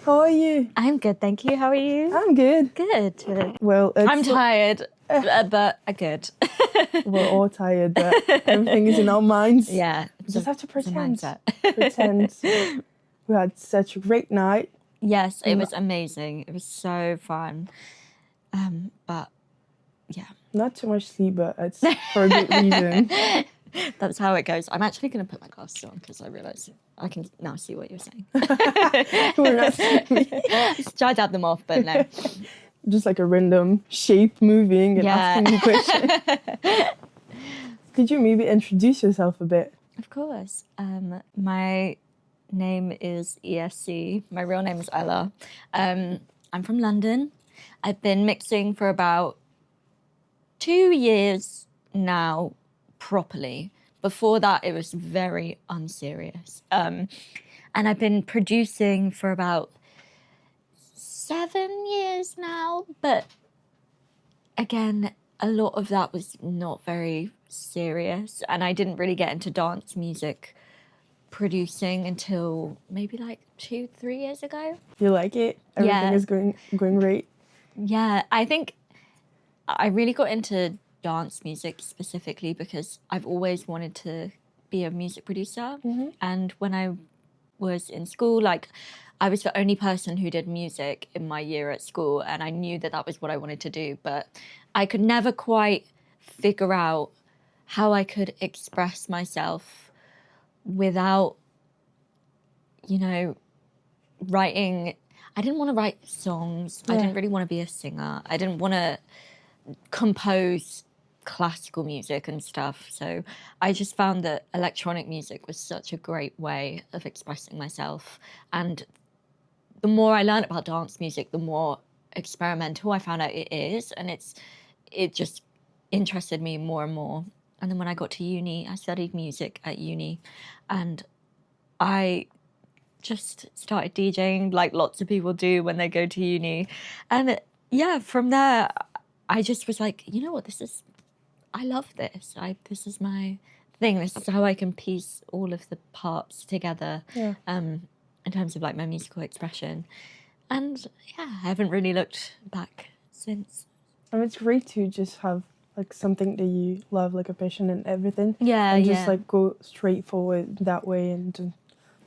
How are you? I'm good, thank you. How are you? I'm good. Good. Well, I'm tired, but good. We're all tired, but everything is in our minds. Yeah. We just have to pretend. mindset. Pretend. We had such a great night. Yes, it was amazing. It was so fun. But yeah. Not too much sleep, but it's for a good reason. That's how it goes. I'm actually going to put my glasses on because I realise I can now see what you're saying. We're not sleeping. Try to have them off, but no. Just like a random shape moving and asking you questions. Could you maybe introduce yourself a bit? Of course. My name is ESC. My real name is Ella. I'm from London. I've been mixing for about 2 years now, properly. Before that, it was very unserious. And I've been producing for about 7 years now. But again, a lot of that was not very serious. And I didn't really get into dance music producing until maybe like 2-3 years ago. You like it? Everything is going great? Yeah, I think I really got into dance music specifically because I've always wanted to be a music producer. Mm-hmm. And when I was in school, like I was the only person who did music in my year at school, and I knew that that was what I wanted to do, but I could never quite figure out how I could express myself without, you know, writing. I didn't want to write songs. Yeah. I didn't really want to be a singer. I didn't want to compose classical music and stuff. So I just found that electronic music was such a great way of expressing myself. And the more I learned about dance music, the more experimental I found out it is. And it just interested me more and more. And then when I got to uni, I studied music at uni, and I just started DJing like lots of people do when they go to uni. And yeah, from there, I just was like, you know what, I love this. This is my thing. This is how I can piece all of the parts together in terms of like my musical expression. And yeah, I haven't really looked back since. And it's great to just have like something that you love, like a passion and everything. Yeah, and just like go straight forward that way and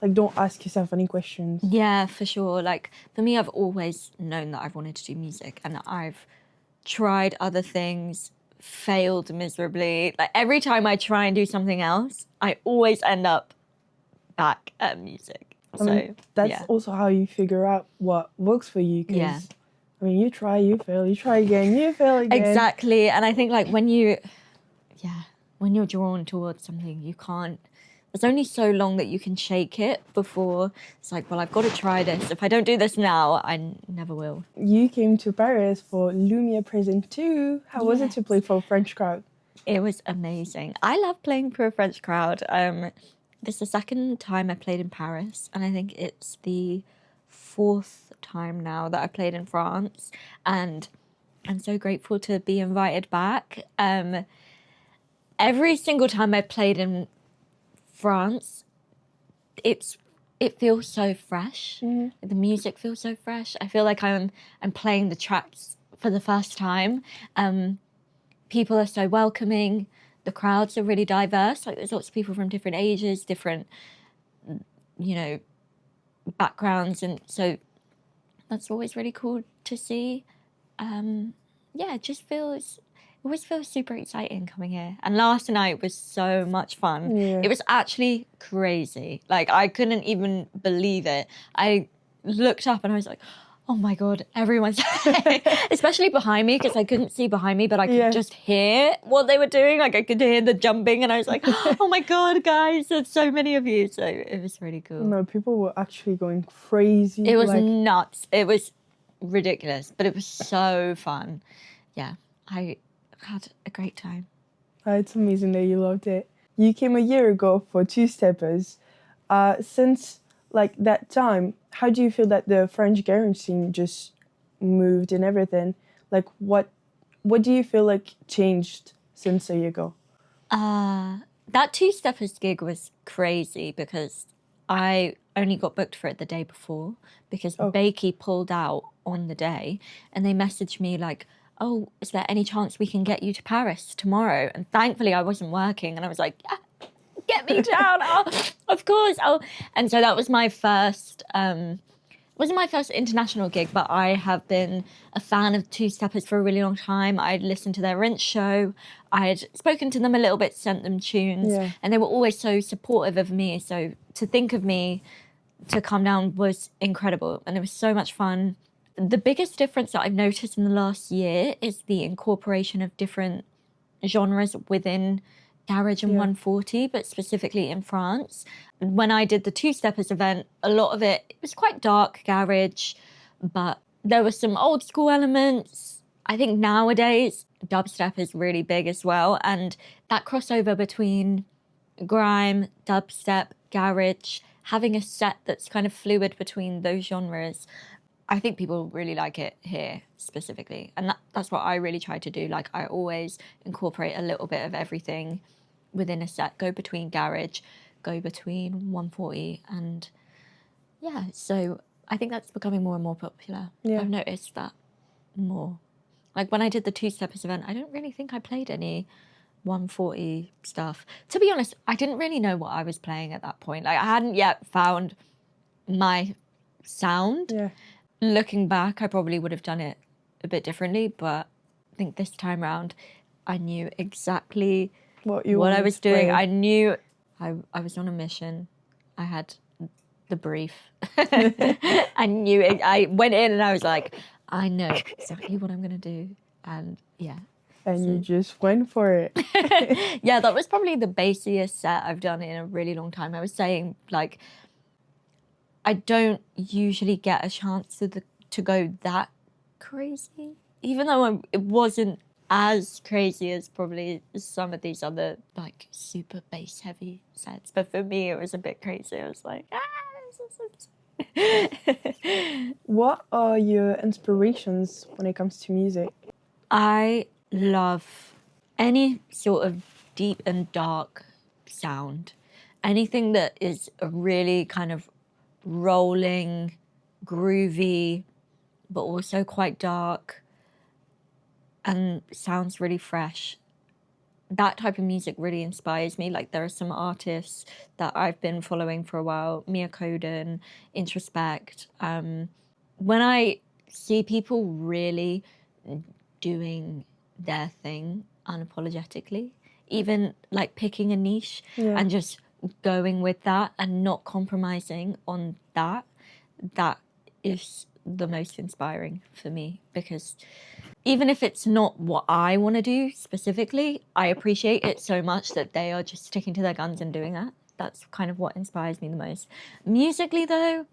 like don't ask yourself any questions. Yeah, for sure. Like for me, I've always known that I've wanted to do music, and I've tried other things, failed miserably. Like every time I try and do something else, I always end up back at music. I mean, that's also how you figure out what works for you. Yeah. I mean, you try, you fail, you try again, you fail again. Exactly. And I think like when you're drawn towards something, you can't, there's only so long that you can shake it before it's like, well, I've got to try this. If I don't do this now, I never will. You came to Paris for Lumia Presents too. How was it to play for a French crowd? It was amazing. I love playing for a French crowd. This is the second time I played in Paris, and I think it's the 4th time now that I played in France, and I'm so grateful to be invited back. Every single time I played in France, it feels so fresh. Mm-hmm. The music feels so fresh. I feel like I'm playing the tracks for the first time. People are so welcoming. The crowds are really diverse. Like there's lots of people from different ages, different, you know, backgrounds, and so that's always really cool to see. It always feels super exciting coming here. And last night was so much fun. Yeah. It was actually crazy. Like I couldn't even believe it. I looked up and I was like, oh my God, everyone's especially behind me, because I couldn't see behind me, but I could just hear what they were doing. Like I could hear the jumping, and I was like, oh my God, guys, there's so many of you. So it was really cool. No, people were actually going crazy. It was nuts. It was ridiculous, but it was so fun. Yeah, I had a great time. It's amazing that you loved it. You came a year ago for Two Steppers. Since like that time, how do you feel that the French garage scene just moved and everything? Like what do you feel like changed since a year ago? That Two Steppers gig was crazy because I only got booked for it the day before because Bakey pulled out on the day, and they messaged me like, oh, is there any chance we can get you to Paris tomorrow? And thankfully I wasn't working, and I was like, yeah, get me down. Oh, of course. Oh. And so that was my first, wasn't my first international gig, but I have been a fan of Two Steppers for a really long time. I'd listened to their Rinse show. I had spoken to them a little bit, sent them tunes, and they were always so supportive of me. So to think of me to come down was incredible, and it was so much fun. The biggest difference that I've noticed in the last year is the incorporation of different genres within garage and 140, but specifically in France. When I did the Two Steppers event, a lot of it was quite dark garage, but there were some old school elements. I think nowadays dubstep is really big as well, and that crossover between grime, dubstep, garage, having a set that's kind of fluid between those genres, I think people really like it here specifically. And that's what I really try to do. Like, I always incorporate a little bit of everything within a set, go between garage, go between 140, and yeah, so I think that's becoming more and more popular. I've noticed that more. Like when I did the Two Steppers event, I don't really think I played any 140 stuff. To be honest, I didn't really know what I was playing at that point. Like, I hadn't yet found my sound. Looking back, I probably would have done it a bit differently, but I think this time round, I knew exactly what I was doing. I knew I was on a mission. I had the brief. I knew it. I went in and I was like, I know exactly what I'm going to do. And yeah. And you just went for it. Yeah, that was probably the bassiest set I've done in a really long time. I was saying, like, I don't usually get a chance to go that crazy, even though it wasn't as crazy as probably some of these other like super bass heavy sets. But for me, it was a bit crazy. I was like, this is What are your inspirations when it comes to music? I love any sort of deep and dark sound. Anything that is a really kind of rolling, groovy, but also quite dark and sounds really fresh. That type of music really inspires me. Like, there are some artists that I've been following for a while, Mia Coden, Introspect. When I see people really doing their thing unapologetically, even like picking a niche and just going with that and not compromising on that, that is the most inspiring for me, because even if it's not what I want to do specifically, I appreciate it so much that they are just sticking to their guns and doing that. That's kind of what inspires me the most. Musically though,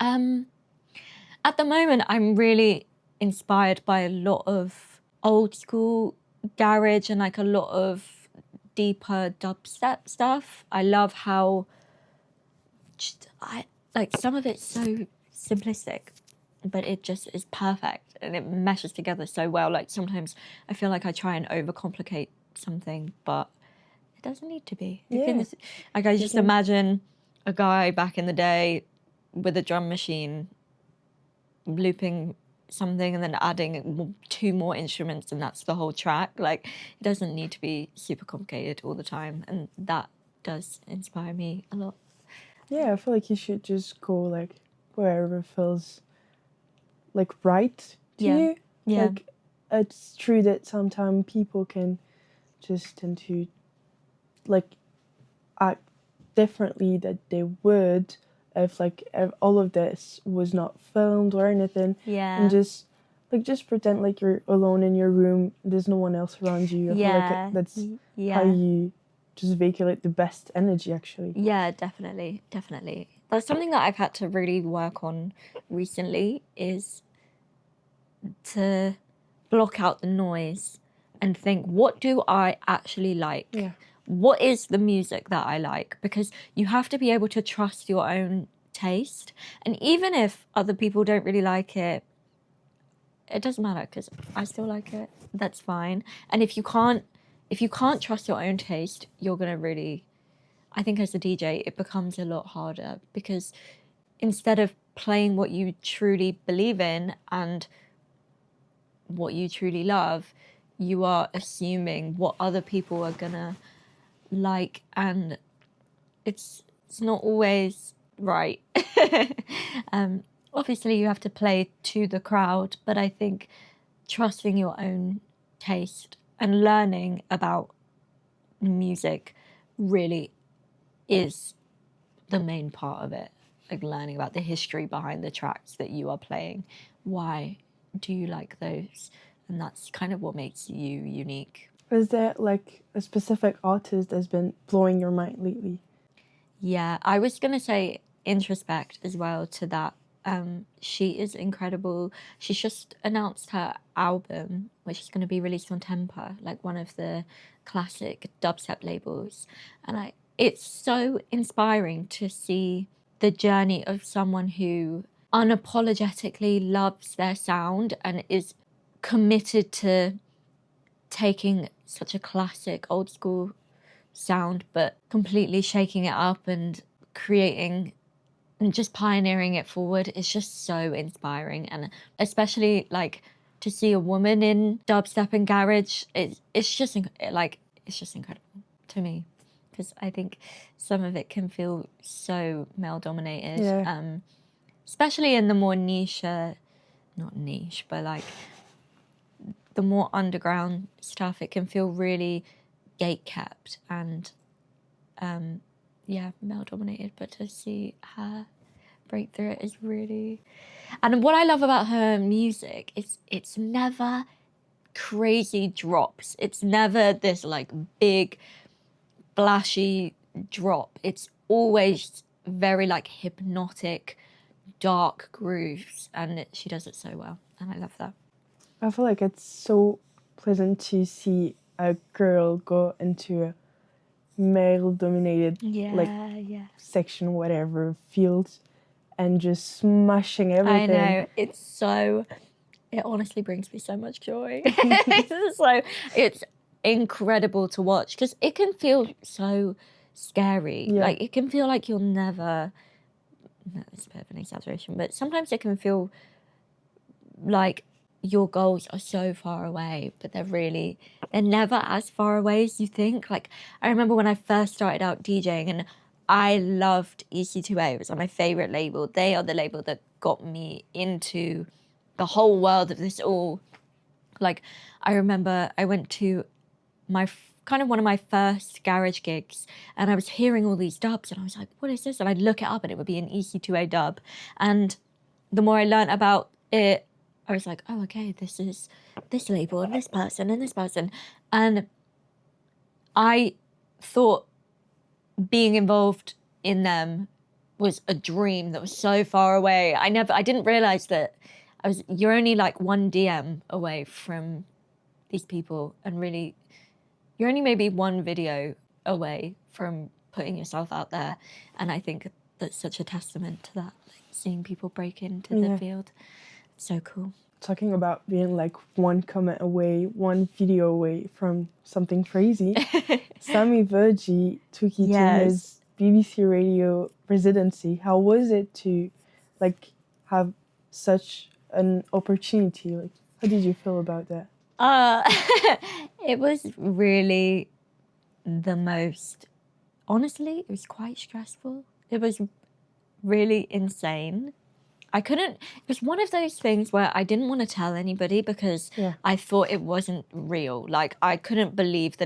at the moment I'm really inspired by a lot of old school garage and like a lot of deeper dubstep stuff. I love how some of it's so simplistic, but it just is perfect and it meshes together so well. Like, sometimes I feel like I try and overcomplicate something, but it doesn't need to be. I just imagine a guy back in the day with a drum machine looping something and then adding 2 more instruments, and that's the whole track. Like, it doesn't need to be super complicated all the time, and that does inspire me a lot. Yeah, I feel like you should just go like wherever feels like right to you. Like, it's true that sometimes people can just tend to like act differently that they would if all of this was not filmed or anything. And just pretend like you're alone in your room, there's no one else around you. I feel like that's how you just vehiculate the best energy, actually. Yeah, definitely. That's something that I've had to really work on recently, is to block out the noise and think, what do I actually like? What is the music that I like? Because you have to be able to trust your own taste. And even if other people don't really like it, it doesn't matter, because I still like it. That's fine. And if you can't trust your own taste, you're going to really, I think as a DJ, it becomes a lot harder because instead of playing what you truly believe in and what you truly love, you are assuming what other people are gonna like, and it's not always right. Obviously you have to play to the crowd, but I think trusting your own taste and learning about music really is the main part of it. Like learning about the history behind the tracks that you are playing. Why do you like those? And that's kind of what makes you unique. Is there like a specific artist that's been blowing your mind lately? Yeah, I was going to say Introspect as well to that. She is incredible. She's just announced her album, which is going to be released on Temper, like one of the classic dubstep labels. And it's so inspiring to see the journey of someone who unapologetically loves their sound and is committed to taking such a classic old school sound but completely shaking it up and creating and just pioneering it forward. Is just so inspiring, and especially like to see a woman in dubstep and garage, it's just incredible to me, because I think some of it can feel so male dominated. Yeah. Especially in the more niche, not niche, but like the more underground stuff, it can feel really gate-kept and male dominated. But to see her break through it is really... And what I love about her music is it's never crazy drops. It's never this like big flashy drop. It's always very like hypnotic, dark grooves, and she does it so well, and I love that. I feel like it's so pleasant to see a girl go into a male-dominated section, whatever, field, and just smashing everything. I know. It honestly brings me so much joy. It's incredible to watch, because it can feel so scary. Yeah. Like it can feel like you'll never... No, it's a bit of an exaggeration, but sometimes it can feel like your goals are so far away, but they're never as far away as you think. Like I remember when I first started out DJing, and I loved EC2A. It was on my favorite label. They are the label that got me into the whole world of this all. Like I remember I went to one of my first garage gigs, and I was hearing all these dubs, and I was like, what is this? And I'd look it up, and it would be an EC2A dub. And the more I learned about it, I was like, oh, okay, this is this label and this person and this person. And I thought being involved in them was a dream that was so far away. I didn't realize that you're only like one DM away from these people, and really you're only maybe one video away from putting yourself out there. And I think that's such a testament to that, like seeing people break into the field. So cool. Talking about being like one comment away, one video away from something crazy. Sammy Virgie took you to his BBC Radio residency. How was it to like have such an opportunity? Like, how did you feel about that? It was really the most... Honestly, it was quite stressful. It was really insane. It was one of those things where I didn't want to tell anybody, because I thought it wasn't real. Like, I couldn't believe he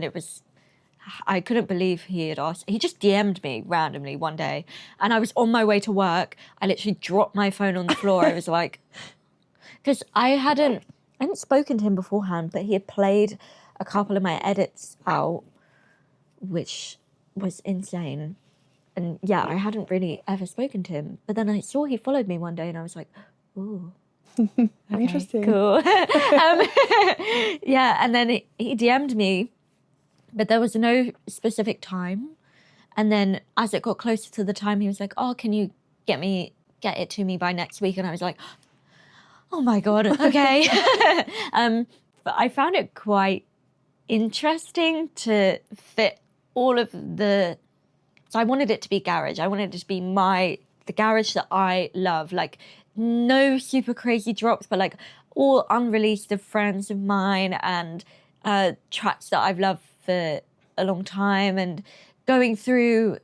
had asked. He just DM'd me randomly one day, and I was on my way to work. I literally dropped my phone on the floor. I was like, because I hadn't spoken to him beforehand, but he had played a couple of my edits out, which was insane. And yeah, I hadn't really ever spoken to him. But then I saw he followed me one day, and I was like, ooh. Okay, Interesting. cool. And then he DM'd me, but there was no specific time. And then as it got closer to the time, he was like, oh, can you get it to me by next week? And I was like, oh my God, okay. But I found it quite interesting to fit all of the So I wanted it to be garage. I wanted it to be the garage that I love. Like no super crazy drops, but like all unreleased of friends of mine and tracks that I've loved for a long time. And going through,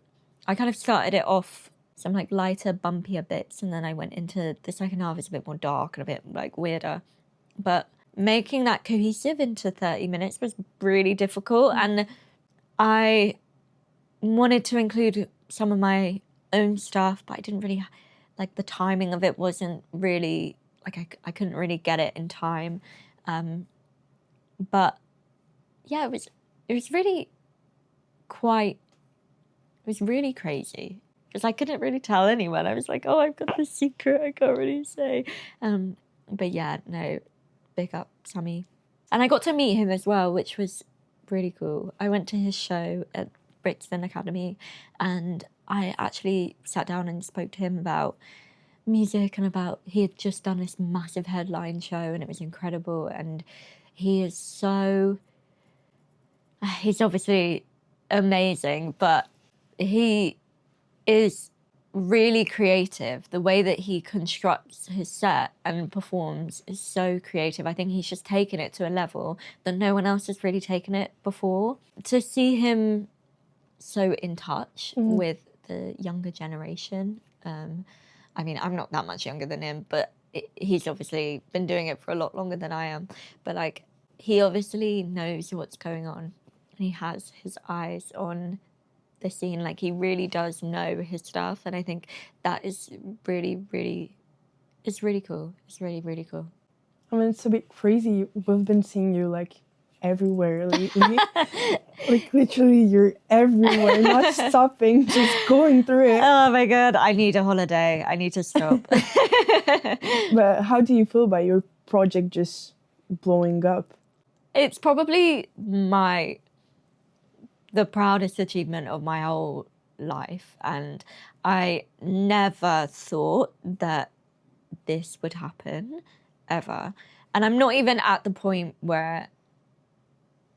I kind of started it off some like lighter, bumpier bits, and then I went into the second half is a bit more dark and a bit like weirder. But making that cohesive into 30 minutes was really difficult. And I wanted to include some of my own stuff, but I didn't really, like the timing of it wasn't really, like I couldn't really get it in time. But yeah, it was really crazy. Because I couldn't really tell anyone. I was like, oh, I've got this secret I can't really say. But yeah, no, big up Sammy. And I got to meet him as well, which was really cool. I went to his show at Brixton Academy and I actually sat down and spoke to him about music and about, he had just done this massive headline show and it was incredible. And he's obviously amazing, but he is really creative. The way that he constructs his set and performs is so creative. I think he's just taken it to a level that no one else has really taken it before. To see him so in touch with the younger generation. I mean, I'm not that much younger than him, but he's obviously been doing it for a lot longer than I am. But like, he obviously knows what's going on and he has his eyes on the scene. Like he really does know his stuff. And I think that is really, really, it's really cool. It's really, really cool. I mean, it's a bit crazy. We've been seeing you like everywhere lately. Like literally you're everywhere, not stopping, just going through it. Oh my God, I need a holiday. I need to stop. But how do you feel about your project just blowing up? It's probably the proudest achievement of my whole life. And I never thought that this would happen, ever. And I'm not even at the point where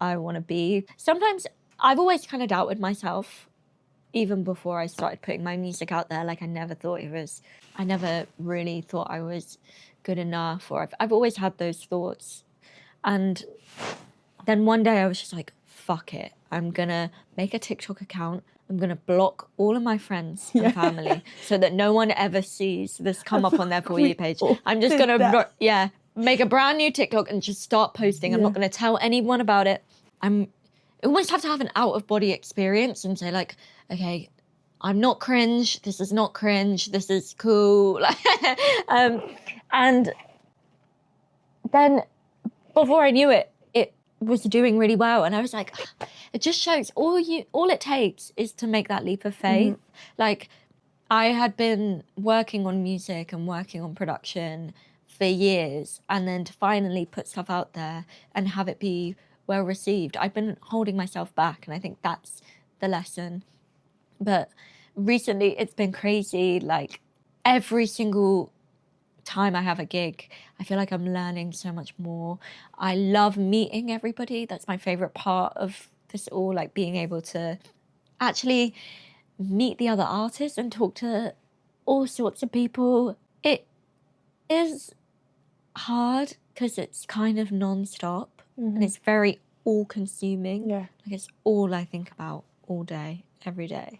I want to be. Sometimes I've always kind of doubted myself, even before I started putting my music out there. Like I never really thought I was good enough, or I've always had those thoughts. And then one day I was just like, fuck it. I'm gonna make a TikTok account. I'm gonna block all of my friends and family so that no one ever sees this come up on their For You page. I'm just gonna, make a brand new TikTok and just start posting. I'm not gonna tell anyone about it. I almost have to have an out of body experience and say like, okay, I'm not cringe. This is not cringe. This is cool. And then before I knew it, it was doing really well. And I was like, it just shows all it takes is to make that leap of faith. Like I had been working on music and working on production for years, and then to finally put stuff out there and have it be well received, I've been holding myself back, and I think that's the lesson. But recently it's been crazy. Like every single time I have a gig, I feel like I'm learning so much more. I love meeting everybody. That's my favorite part of this all, like being able to actually meet the other artists and talk to all sorts of people. It is hard because it's kind of non-stop and it's very all-consuming. Like it's all I think about all day, every day.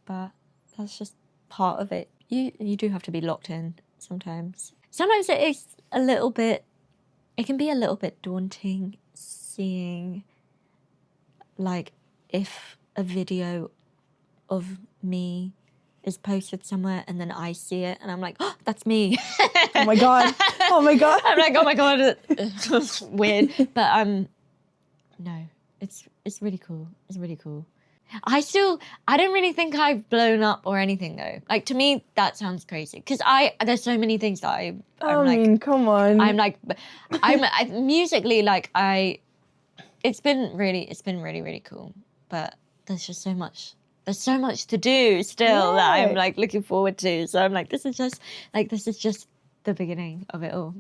But that's just part of it. You do have to be locked in sometimes. Sometimes it can be a little bit daunting seeing like if a video of me is posted somewhere and then I see it and I'm like, oh, that's me. Oh my God. Oh my God. I'm like, oh my God. It's weird. But no, it's really cool. It's really cool. I don't really think I've blown up or anything though. Like to me, that sounds crazy. Because there's so many things that I'm like, come on. I'm musically like it's been really, really cool. But there's just so much. There's so much to do still that I'm like looking forward to. So I'm like, this is just the beginning of it all.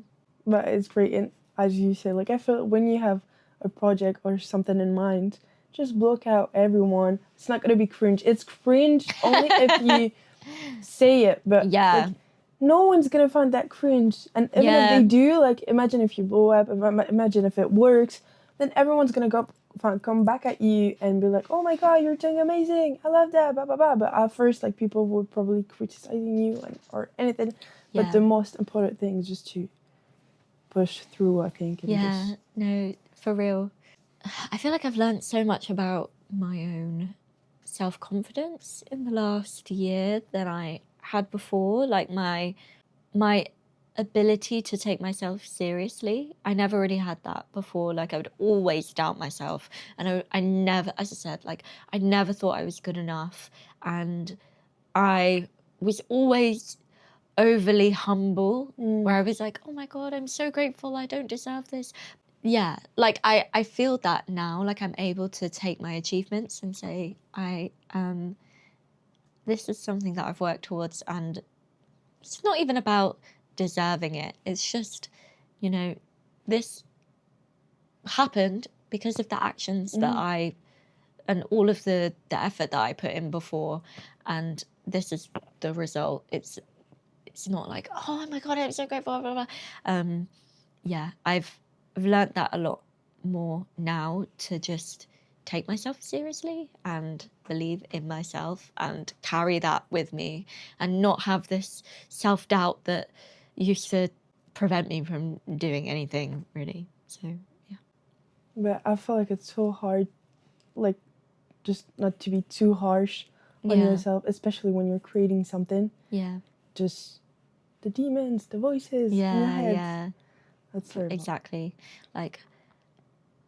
But it's great. And as you say, like I feel when you have a project or something in mind, just block out everyone. It's not gonna be cringe. It's cringe only if you say it, but like, no one's gonna find that cringe. And even if they do, like, imagine if you blow up, imagine if it works, then everyone's gonna come back at you and be like, oh my god, you're doing amazing, I love that, blah blah blah. But at first, like, people would probably criticizing you or anything. But the most important thing is just to push through, I think. And no, for real. I feel like I've learned so much about my own self-confidence in the last year than I had before. Like my ability to take myself seriously. I never really had that before. Like, I would always doubt myself. And I never, as I said, like, I never thought I was good enough. And I was always overly humble, where I was like, oh my God, I'm so grateful, I don't deserve this. Yeah, like I feel that now, like I'm able to take my achievements and say, this is something that I've worked towards, and it's not even about deserving it. It's just, you know, this happened because of the actions that and all of the effort that I put in before, and this is the result. It's not like, oh my God, I'm so grateful, blah, blah, blah. Yeah, I've learnt that a lot more now, to just take myself seriously and believe in myself and carry that with me and not have this self-doubt that used to prevent me from doing anything, really. So, yeah. But I feel like it's so hard, like, just not to be too harsh on yourself, especially when you're creating something. Yeah. Just the demons, the voices in your head. Yeah. That's terrible. Exactly. Like,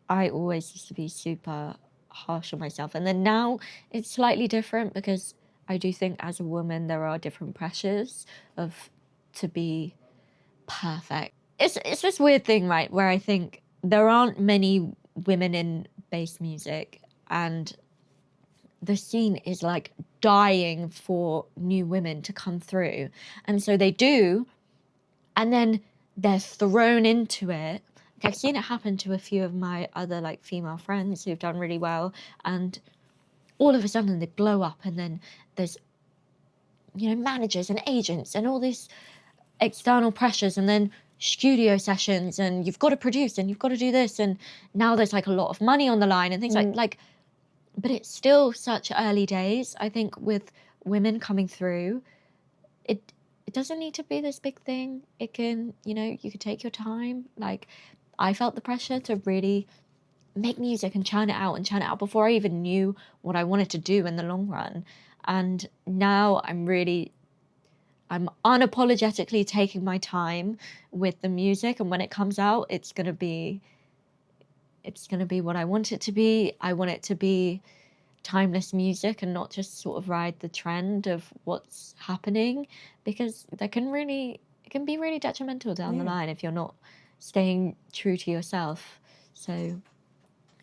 I always used to be super harsh on myself. And then now it's slightly different, because I do think as a woman there are different pressures to be perfect. It's this weird thing, right, where I think there aren't many women in bass music, and the scene is like dying for new women to come through. And so they do, and then they're thrown into it. I've seen it happen to a few of my other, like, female friends who've done really well, and all of a sudden they blow up, and then there's, you know, managers and agents and all these external pressures, and then studio sessions, and you've got to produce and you've got to do this, and now there's like a lot of money on the line and things like, but it's still such early days. I think with women coming through, it doesn't need to be this big thing. It can, you know, you could take your time. Like, I felt the pressure to really make music and churn it out before I even knew what I wanted to do in the long run. And now I'm unapologetically taking my time with the music, and when it comes out, it's gonna be what I want it to be. I want it to be timeless music and not just sort of ride the trend of what's happening, because it can be really detrimental down the line if you're not staying true to yourself. So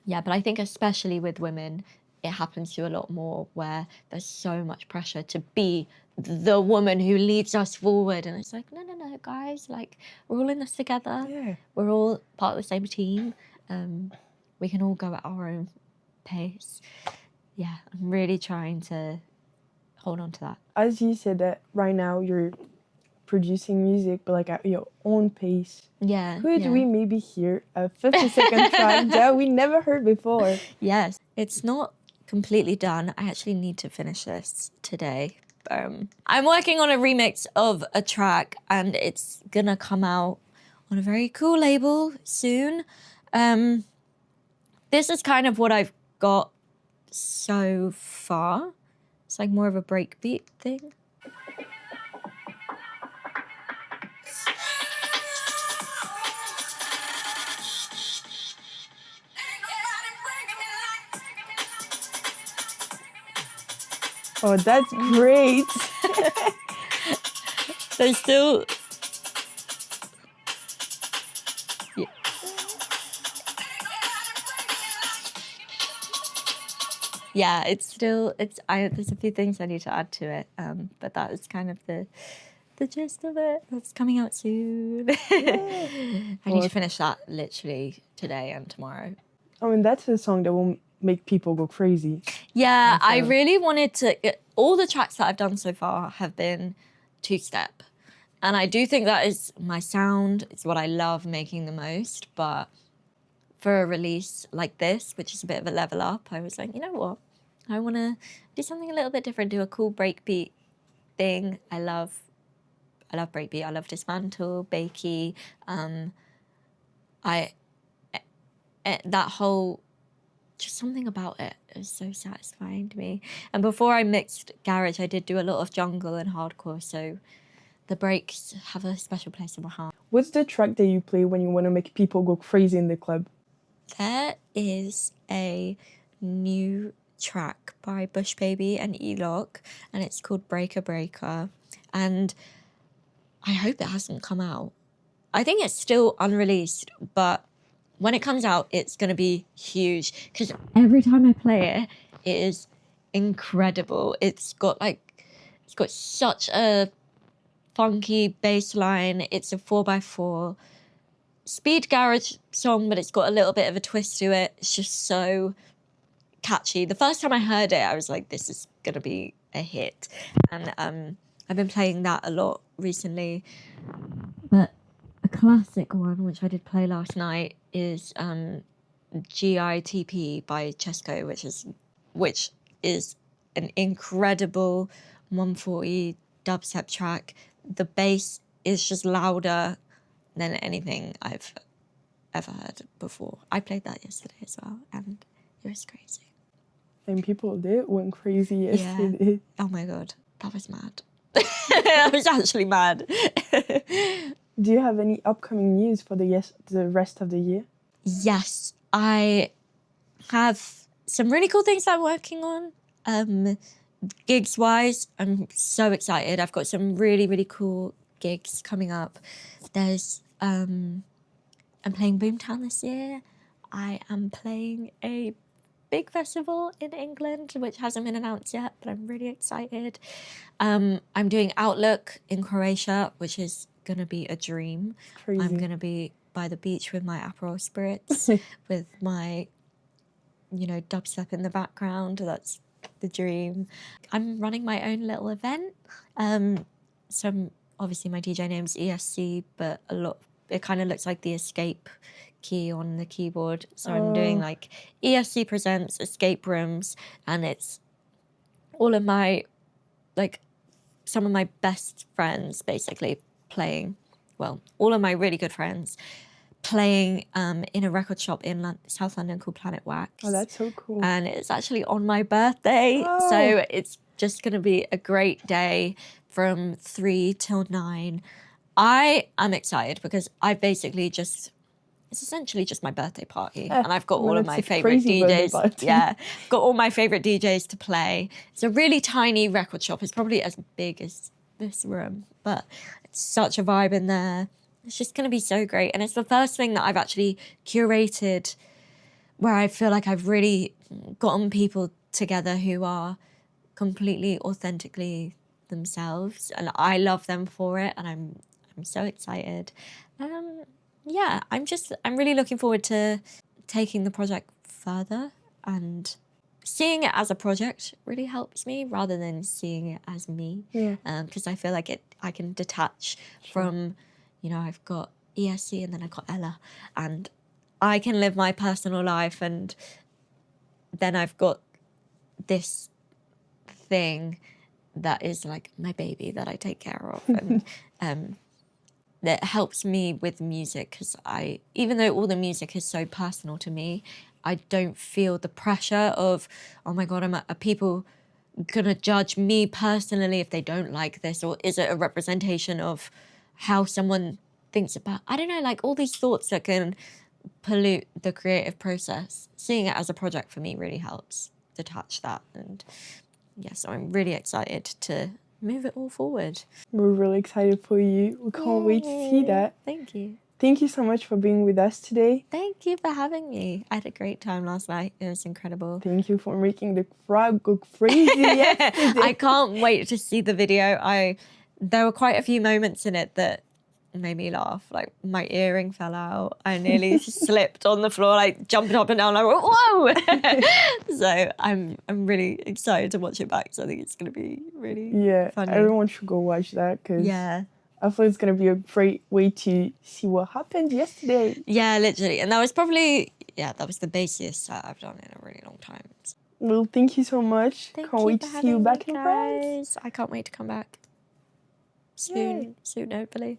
yeah, but I think especially with women, it happens to a lot more, where there's so much pressure to be the woman who leads us forward, and it's like, no, guys, like, we're all in this together. We're all part of the same team. We can all go at our own pace. Yeah, I'm really trying to hold on to that. As you said that right now you're producing music, but like at your own pace. Could we maybe hear a 50-second track that we never heard before? Yes, it's not completely done. I actually need to finish this today. I'm working on a remix of a track, and it's gonna come out on a very cool label soon. This is kind of what I've got so far. It's like more of a breakbeat thing. Oh, that's great. There's still... Yeah, there's a few things I need to add to it, but that is kind of the gist of it. That's coming out soon. I need to finish that literally today and tomorrow. I mean, that's a song that will make people go crazy. Yeah, I really wanted to. All the tracks that I've done so far have been two-step. And I do think that is my sound. It's what I love making the most. But for a release like this, which is a bit of a level up, I was like, you know what? I want to do something a little bit different, do a cool breakbeat thing. I love breakbeat. I love Dismantle, Bakey. That whole, just something about it is so satisfying to me. And before I mixed garage, I did do a lot of jungle and hardcore, so the breaks have a special place in my heart. What's the track that you play when you want to make people go crazy in the club? There is a new track by Bush Baby and E-Lock, and it's called Breaker Breaker. And I hope it hasn't come out. I think it's still unreleased, but when it comes out, it's going to be huge. Because every time I play it, it is incredible. It's got such a funky bass line. It's a 4x4 speed garage song, but it's got a little bit of a twist to it. It's just so catchy. The first time I heard it, I was like, this is going to be a hit. And I've been playing that a lot recently. But a classic one, which I did play last night, is GITP by Chesco, which is an incredible 140 dubstep track. The bass is just louder than anything I've ever heard before. I played that yesterday as well, and it was crazy. And people went crazy yesterday. Yeah. Oh my God, that was mad. I was actually mad. Do you have any upcoming news for the rest of the year? Yes, I have some really cool things I'm working on. Gigs-wise, I'm so excited. I've got some really, really cool gigs coming up. There's, I'm playing Boomtown this year. I am playing a big festival in England, which hasn't been announced yet, but I'm really excited. I'm doing Outlook in Croatia, which is going to be a dream. Crazy. I'm going to be by the beach with my Aperol spirits, with my, dubstep in the background. That's the dream. I'm running my own little event. Obviously my DJ name's ESC, but it kind of looks like the escape key on the keyboard. So I'm doing like ESC Presents, escape rooms, and it's all of my, some of my best friends basically playing, all of my really good friends playing in a record shop in South London called Planet Wax. Oh, that's so cool. And it's actually on my birthday. Oh. So it's just going to be a great day from 3 till 9. I am excited because it's essentially just my birthday party. And I've got all of my favorite DJs. Yeah, got all my favorite DJs to play. It's a really tiny record shop. It's probably as big as this room, but it's such a vibe in there. It's just going to be so great. And it's the first thing that I've actually curated where I feel like I've really gotten people together who are completely authentically themselves. And I love them for it. And I'm so excited. Yeah, I'm really looking forward to taking the project further, and seeing it as a project really helps me rather than seeing it as me. Yeah. Because I feel like I can detach from, I've got ESC and then I've got Ella, and I can live my personal life, and then I've got this thing that is like my baby that I take care of, and that helps me with music, because even though all the music is so personal to me, I don't feel the pressure of, oh my God, are people gonna judge me personally if they don't like this, or is it a representation of how someone thinks about, I don't know, like all these thoughts that can pollute the creative process. Seeing it as a project for me really helps detach that, and so I'm really excited to move it all forward. We're really excited for you. We can't wait to see that. Thank you. Thank you so much for being with us today. Thank you for having me. I had a great time last night. It was incredible. Thank you for making the crowd go crazy yesterday. I can't wait to see the video. There were quite a few moments in it that made me laugh. Like my earring fell out. I nearly slipped on the floor, like jumping up and down, like whoa. So I'm really excited to watch it back. So I think it's gonna be really funny. Everyone should go watch that because I feel it's gonna be a great way to see what happened yesterday. Yeah, literally, and that was probably that was the bassiest set I've done in a really long time. Well, thank you so much. Can't wait to see you back in France. I can't wait to come back soon, hopefully.